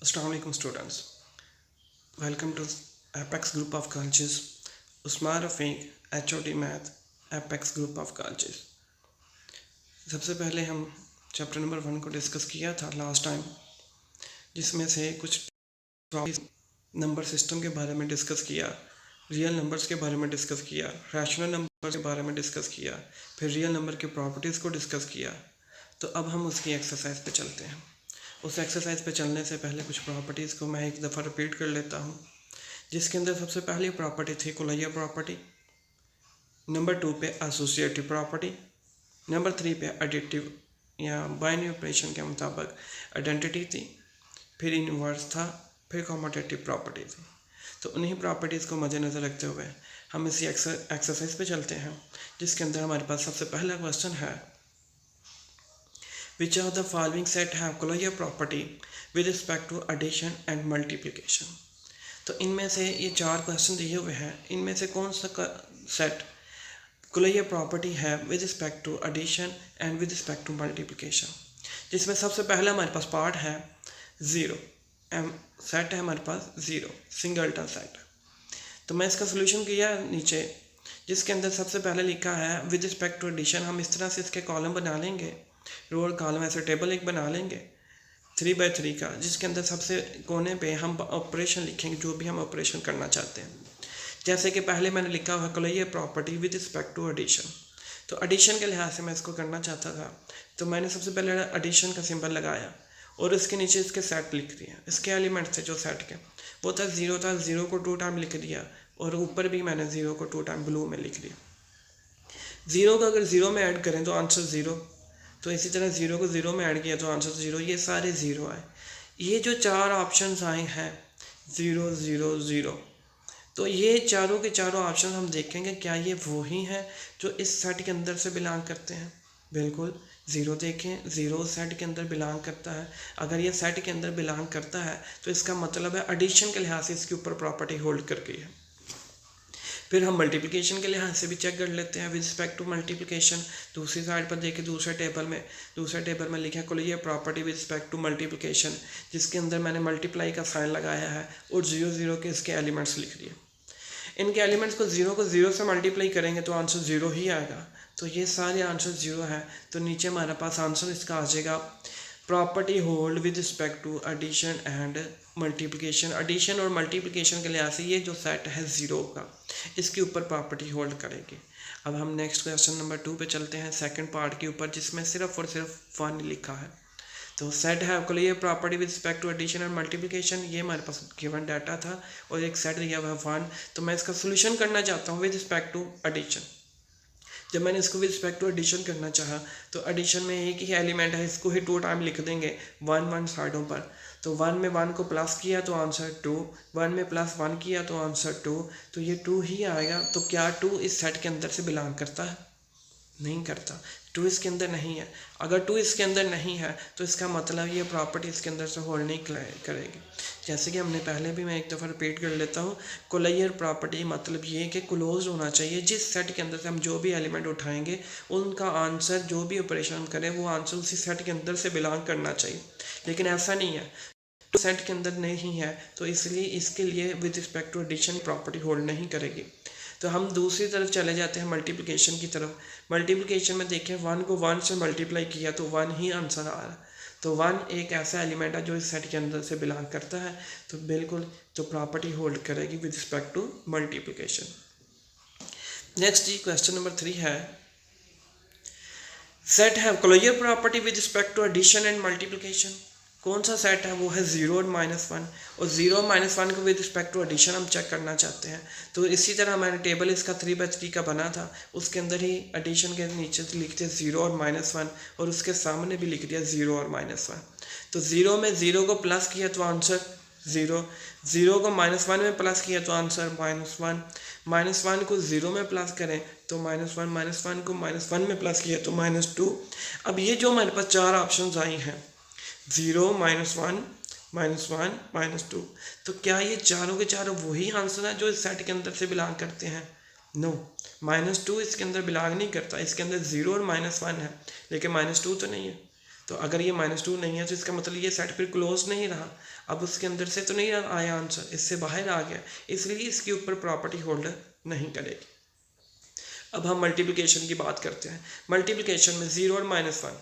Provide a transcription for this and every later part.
Assalamu alaikum students. Welcome to Apex Group of Colleges. Usman Rafiq, HOD Math, Apex Group of Colleges. सबसे पहले हम chapter number 1 को discuss किया था last time, जिसमें से कुछ नंबर सिस्टम के बारे में डिस्कस किया, रियल नंबर्स के बारे में डिस्कस किया, रैशनल नंबर्स के बारे में डिस्कस किया, फिर रियल नंबर की प्रॉपर्टीज़ को डिस्कस किया। तो अब हम उसकी एक्सरसाइज पे चलते हैं। उस एक्सरसाइज पे चलने से पहले कुछ प्रॉपर्टीज़ को मैं एक दफ़ा रिपीट कर लेता हूँ, जिसके अंदर सबसे पहली प्रॉपर्टी थी कुलैया प्रॉपर्टी, नंबर 2 पे एसोसिएटिव प्रॉपर्टी, नंबर 3 पे एडिटिव या बाइनरी ऑपरेशन के मुताबिक आइडेंटिटी थी, फिर इनवर्स था, फिर कॉम्यूटेटिव प्रॉपर्टी थी। तो उन्हीं प्रॉपर्टीज़ को मद्देनज़र रखते हुए हम इसी एक्सरसाइज पे चलते हैं, जिसके अंदर हमारे पास सबसे पहला क्वेश्चन है, Which of the following set have Collier property with respect to addition and multiplication? तो इनमें से ये चार क्वेश्चन दिए हुए हैं, इनमें से कौन सा सेट Collier प्रॉपर्टी है with respect to addition and with respect to multiplication? जिसमें सबसे पहला हमारे पास पार्ट है ज़ीरो, सेट है हमारे पास ज़ीरो, सिंगल्टन सेट। तो मैं इसका सोल्यूशन किया नीचे, जिसके अंदर सबसे पहले लिखा है विद रिस्पेक्ट टू एडिशन। हम इस तरह से इसके कॉलम बना लेंगे, रो और कॉलम ऐसे टेबल एक बना लेंगे 3x3 का, जिसके अंदर सबसे कोने पे हम ऑपरेशन लिखेंगे, जो भी हम ऑपरेशन करना चाहते हैं। जैसे कि पहले मैंने लिखा हुआ closure property with respect to addition. तो एडिशन के लिहाज से मैं इसको करना चाहता था, तो मैंने सबसे पहले एडिशन का सिंबल लगाया और उसके नीचे इसके सेट लिख दिया। इसके एलिमेंट्स थे जो सेट के, वो था ज़ीरो को 2 टाइम लिख दिया, और ऊपर भी मैंने ज़ीरो को 2 टाइम ब्लू में लिख दिया। ज़ीरो को अगर ज़ीरो में ऐड करें तो आंसर ज़ीरो, तो इसी तरह ज़ीरो को ज़ीरो में ऐड किया तो आंसर ज़ीरो। ये सारे ज़ीरो आए। ये जो चार ऑप्शंस आए हैं ज़ीरो ज़ीरो ज़ीरो, तो ये चारों के चारों ऑप्शन हम देखेंगे क्या ये वही हैं जो इस सेट के अंदर से बिलोंग करते हैं। बिल्कुल, ज़ीरो देखें, ज़ीरो सेट के अंदर बिलोंग करता है। अगर ये सेट के अंदर बिलोंग करता है तो इसका मतलब है एडिशन के लिहाज से इसके ऊपर प्रॉपर्टी होल्ड कर गई है। फिर हम मल्टीप्लिकेशन के लिहाज से भी चेक कर लेते हैं विद रिस्पेक्ट टू मल्टीप्लिकेशन। दूसरी साइड पर देखिए, दूसरे टेबल में लिखा closure property with respect to multiplication, जिसके अंदर मैंने मल्टीप्लाई का साइन लगाया है और ज़ीरो ज़ीरो के इसके एलिमेंट्स लिख दिए। इनके एलिमेंट्स को ज़ीरो से मल्टीप्लाई करेंगे तो आंसर ज़ीरो ही आएगा। तो ये सारे आंसर ज़ीरो है, तो नीचे हमारे पास आंसर इसका आ जाएगा property hold with respect to addition and multiplication. Addition और मल्टीप्लिकेशन के लिहाज से ये जो सेट है ज़ीरो का, इसके ऊपर प्रॉपर्टी होल्ड करेगी। अब हम नेक्स्ट क्वेश्चन नंबर 2 पे चलते हैं, सेकंड पार्ट के ऊपर, जिसमें सिर्फ और सिर्फ 1 लिखा है। तो सेट है closure property with respect to addition and multiplication, ये हमारे पास गिवन डाटा था और एक सेट दिया हुआ है 1। तो मैं इसका सोल्यूशन करना चाहता हूँ विद रिस्पेक्ट टू एडिशन। जब मैंने इसको विद रिस्पेक्ट टू एडिशन करना चाहा, तो एडिशन में एक ही एलिमेंट है, इसको ही 2 टाइम लिख देंगे 1 साइडों पर। तो 1 में 1 को प्लस किया तो आंसर 2, 1 में प्लस 1 किया तो आंसर 2, तो ये 2 ही आएगा। तो क्या 2 इस सेट के अंदर से बिलोंग करता है? नहीं करता, 2 इसके अंदर नहीं है। अगर 2 इसके अंदर नहीं है तो इसका मतलब ये प्रॉपर्टी इसके अंदर से होल्ड नहीं करेगी। जैसे कि हमने पहले भी, मैं एक दफ़ा रिपीट कर लेता हूँ, कोलैयर प्रॉपर्टी मतलब ये कि क्लोज होना चाहिए। जिस सेट के अंदर से हम जो भी एलिमेंट उठाएंगे, उनका आंसर, जो भी ऑपरेशन करें, वो आंसर उसी सेट के अंदर से बिलोंग करना चाहिए। लेकिन ऐसा नहीं है, सेट के अंदर नहीं है, तो इसलिए इसके लिए with respect to addition property hold नहीं करेगी। तो हम दूसरी तरफ चले जाते हैं मल्टीप्लिकेशन की तरफ। मल्टीप्लिकेशन में देखें, 1 को 1 से मल्टीप्लाई किया तो 1 ही आंसर आ रहा है। तो 1 एक ऐसा एलिमेंट है जो इस सेट के अंदर से बिलोंग करता है, तो बिल्कुल तो प्रॉपर्टी होल्ड करेगी with respect to multiplication. Next जी क्वेश्चन नंबर 3 है, सेट है closure property with respect to addition and multiplication. कौन सा सेट है? वो है 0 और -1, और 0 और -1 को विद रिस्पेक्ट टू एडिशन हम चेक करना चाहते हैं। तो इसी तरह मैंने टेबल इसका 3x3 का बना था, उसके अंदर ही एडिशन के नीचे लिखते 0 और -1, और उसके सामने भी लिख दिया 0 और -1। तो 0 में 0 को प्लस किया तो आंसर 0, 0 को -1 में प्लस किया तो आंसर -1, -1 को 0 में प्लस करें तो -1, -1 को -1 में प्लस किया तो -2। अब ये जो हमारे पास चार ऑप्शन आई हैं, 0 -1 -2, तो क्या ये चारों के चारों वही आंसर है जो इस सेट के अंदर से बिलोंग करते हैं? नो, -2 इसके अंदर बिलोंग नहीं करता। इसके अंदर 0 और -1 है, लेकिन -2 तो नहीं है। तो अगर ये -2 नहीं है तो इसका मतलब ये सेट फिर क्लोज नहीं रहा, अब उसके अंदर से तो नहीं आया आंसर, इससे बाहर आ गया, इसलिए इसके ऊपर प्रॉपर्टी होल्ड नहीं करेगी। अब हम मल्टीप्लिकेशन की बात करते हैं। मल्टीप्लिकेशन में 0 और -1,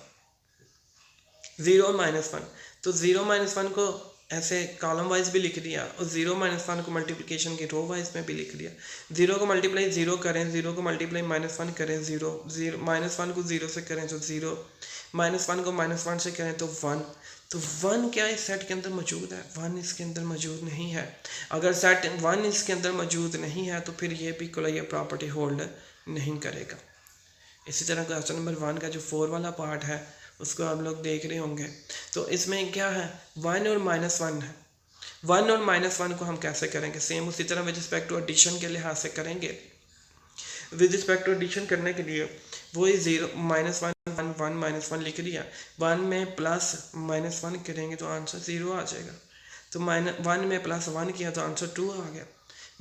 0 और -1, तो 0 -1 को ऐसे कॉलम वाइज भी लिख दिया और 0 -1 को मल्टीप्लिकेशन के रो वाइज में भी लिख दिया। 0 को मल्टीप्लाई 0 करें, 0 को मल्टीप्लाई -1 करें, 0 -1 को 0 से करें तो 0, -1 को -1 से करें तो 1। तो 1 क्या इस सेट के अंदर मौजूद है? 1 इसके अंदर मौजूद नहीं है। अगर सेट 1 इसके अंदर मौजूद नहीं है तो फिर ये भी कोई प्रॉपर्टी होल्ड नहीं करेगा। इसी तरह क्वेश्चन नंबर 1 का जो 4 वाला पार्ट है उसको आप लोग देख रहे होंगे। तो इसमें क्या है, 1 और -1 है। 1 और -1 को हम कैसे करेंगे? सेम उसी तरह विद रिस्पेक्ट टू एडिशन के लिहाज से करेंगे। विद रिस्पेक्ट टू एडिशन करने के लिए वही 0 -1 -1 लिख दिया, 1 में प्लस -1 करेंगे तो आंसर 0 आ जाएगा। तो 1 में +1 किया तो आंसर 2 आ गया,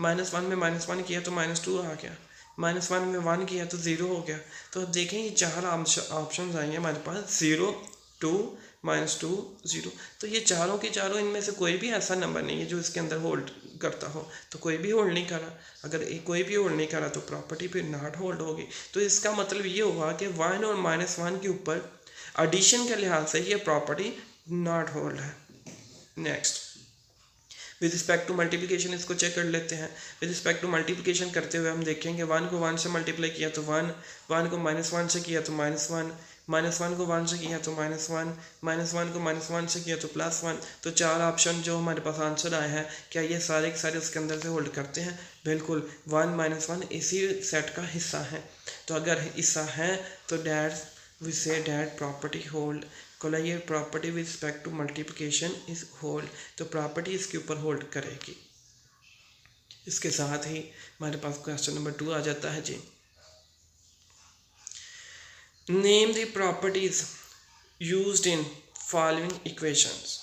-1 में -1 किया तो -2 आ गया, -1 में 1 किया तो 0 हो गया। तो अब देखें ये 4 ऑप्शन आएंगे हमारे पास, 0 2 -2 0। तो ये चारों के चारों, इनमें से कोई भी ऐसा नंबर नहीं है जो इसके अंदर होल्ड करता हो, तो कोई भी होल्ड नहीं करा। अगर कोई भी होल्ड नहीं करा तो प्रॉपर्टी फिर नॉट होल्ड होगी। तो इसका मतलब ये हुआ कि 1 और -1 के ऊपर एडिशन के लिहाज से ये प्रॉपर्टी नॉट होल्ड है। Next with respect to multiplication इसको चेक कर लेते हैं। विद रिस्पेक्ट टू मल्टीप्लिकेशन करते हुए हम देखेंगे 1 को 1 से मल्टीप्लाई किया तो 1, 1 को -1 से किया तो -1, -1 को 1 से किया तो -1, -1 को -1 से किया तो +1। तो 4 ऑप्शन जो हमारे पास आंसर आए हैं, क्या ये सारे के सारे उसके अंदर से होल्ड करते हैं? बिल्कुल, 1 -1 इसी सेट का हिस्सा है। तो अगर हिस्सा है तो we say that property hold. Closure property with respect to multiplication is hold, तो प्रॉपर्टी इसके ऊपर होल्ड करेगी। इसके साथ ही हमारे पास क्वेश्चन नंबर 2 आ जाता है जी। Name the properties used in following equations.